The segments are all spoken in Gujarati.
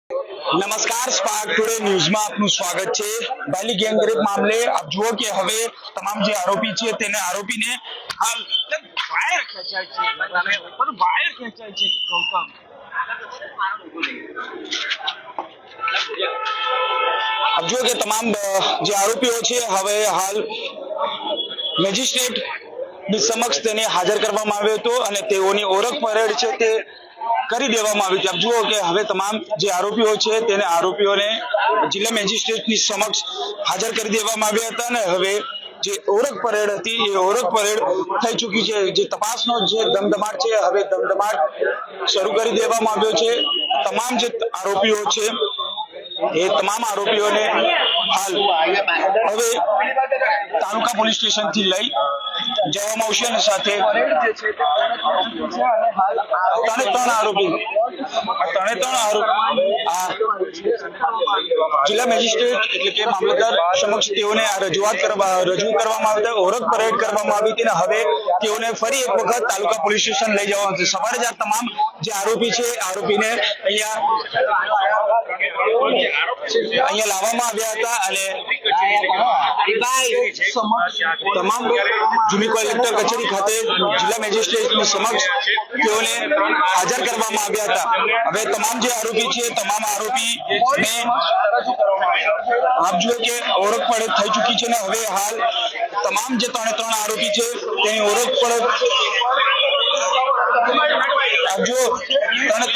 નમસ્કાર, સ્પાર્ક ટુડે ન્યૂઝમાં આપનું સ્વાગત છે। બાલી ગેંગરેપ મામલે આપ જુઓ કે હવે તમામ જે આરોપી છે તેને આરોપીને હાલ વાયર ખેંચાય છે ગૌતમ। આપ જુઓ કે તમામ જે આરોપીઓ છે હવે હાલ મેજિસ્ટ્રેટ ની સમક્ષ તેને હાજર કરવામાં આવ્યો હતો અને તેઓની ઓળખ પરેડ છે તે કરી દેવામાં આવી છે। આપ જુઓ કે હવે તમામ જે આરોપીઓ છે તેને આરોપીઓને જિલ્લા મેજિસ્ટ્રેટની સમક્ષ હાજર કરી દેવામાં આવ્યા હતા અને હવે જે ઓળખ પરેડ હતી એ ઓળખ પરેડ થઈ ચૂકી છે। જે તપાસનો જે ધમધમાટ છે હવે ધમધમાટ શરૂ કરી દેવામાં આવ્યો છે। તમામ જે આરોપીઓ છે એ તમામ આરોપીઓને હાલ હવે તાલુકા પોલીસ સ્ટેશન થી લઈ જવામાં આવશે અને સાથે ત્રણ આરોપી જિલ્લા મેજિસ્ટ્રેટ એટલે કે મામલતદાર સમક્ષ તેઓને રજૂ કરવામાં આવી ઓળખ પરેડ કરવામાં આવી હતી અને હવે તેઓને ફરી એક વખત તાલુકા પોલીસ સ્ટેશન લઈ જવામાં આવશે। સવારે જ આ તમામ જે આરોપી છે આરોપીને અહીંયા લાવવામાં આવ્યા હતા અને તમામ જૂની કલેક્ટર કચેરી ખાતે જિલ્લા મેજિસ્ટ્રેટની સમક્ષ તેઓને હાજર કરવામાં આવ્યા હતા। હવે તમામ જે આરોપી છે તમામ આરોપીને આપ જુઓ કે ઓળખ પડત થઈ ચૂકી છે અને હવે હાલ તમામ જે ત્રણ આરોપી છે તેની ઓળખ પડત આપ જુઓ ત્રણ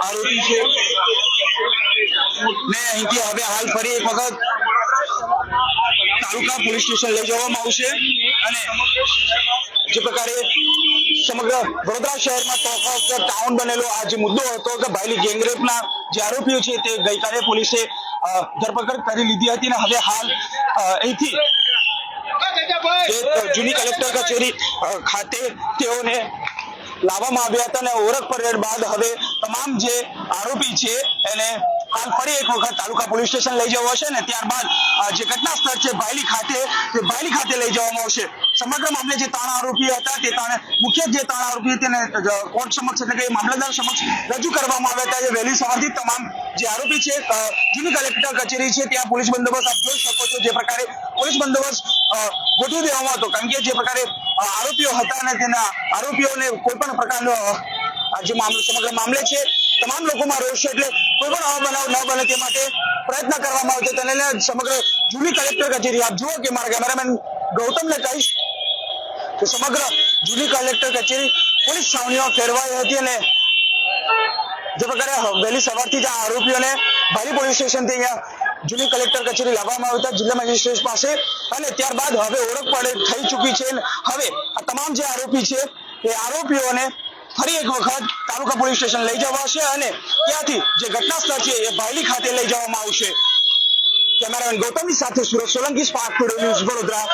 આરોપી છે ને અહીંથી હવે હાલ ફરી એક વખત તાલુકા પોલીસ સ્ટેશન લઈ જવામાં આવશે અને જે પ્રકારે સમગ્ર વડોદરા શહેરમાં ટોક ઓફ ધ ટાઉન બનેલો આ જે મુદ્દો હતો કે બાયલી ગેંગરેપના જે આરોપીઓ છે તે ગઈકાલે પોલીસે ધરપકડ કરી લીધી હતી અને હવે હાલ અહીંથી જૂની કલેક્ટર કચેરી ખાતે તેઓને લાવવામાં આવ્યા હતા અને ઓળખ પરેડ બાદ હવે તમામ જે આરોપી છે એને હાલ ફરી એક વખત તાલુકા પોલીસ સ્ટેશન લઈ જવા આવશે અને ત્યારબાદ જે ઘટના સ્થળ છે બાયલી ખાતે લઈ જવામાં આવશે। સમગ્ર મામલે જે ત્રણ આરોપી હતા તે મુખ્ય જે ત્રણ આરોપી તેને કોર્ટ સમક્ષ એટલે કે મામલતદાર સમક્ષ રજૂ કરવામાં આવ્યા હતા। વહેલી સવારથી તમામ જે આરોપી છે જૂની કલેક્ટર કચેરી છે ત્યાં પોલીસ બંદોબસ્ત આપ જોઈ શકો છો। જે પ્રકારે પોલીસ બંદોબસ્ત ગોઠવી દેવામાં હતો કારણ કે જે પ્રકારે આરોપીઓ હતા અને તેના આરોપીઓને કોઈ પણ પ્રકારનો જે સમગ્ર મામલે છે તમામ લોકોમાં રોષ છે એટલે કોઈ પણ આવો બનાવ ન બને તે માટે પ્રયત્ન કરવામાં આવશે। તેને સમગ્ર જૂની કલેક્ટર કચેરી આપ જુઓ કે મારા કેમેરામેન ગૌતમને કહીશ કે સમગ્ર જૂની કલેક્ટર કચેરી પોલીસ છાવણીઓ ફેરવાઈ હતી અને જે પ્રકારે વહેલી સવારથી જ આરોપીઓને બાયલી પોલીસ સ્ટેશનથી અહીંયા જૂની કલેક્ટર કચેરી લાવવામાં આવ્યા હતા જિલ્લા મેજિસ્ટ્રેટ પાસે અને ત્યારબાદ હવે ઓળખ પડે થઈ ચૂકી છે। હવે આ તમામ જે આરોપી છે એ આરોપીઓને ફરી એક વખત તાલુકા પોલીસ સ્ટેશન લઈ જવાશે અને ત્યાંથી જે ઘટના સ્થળ છે એ બાયલી ખાતે લઈ જવામાં આવશે। કેમેરામેન ગૌતમની સાથે Surat Solanki, spark today news, Vadodara.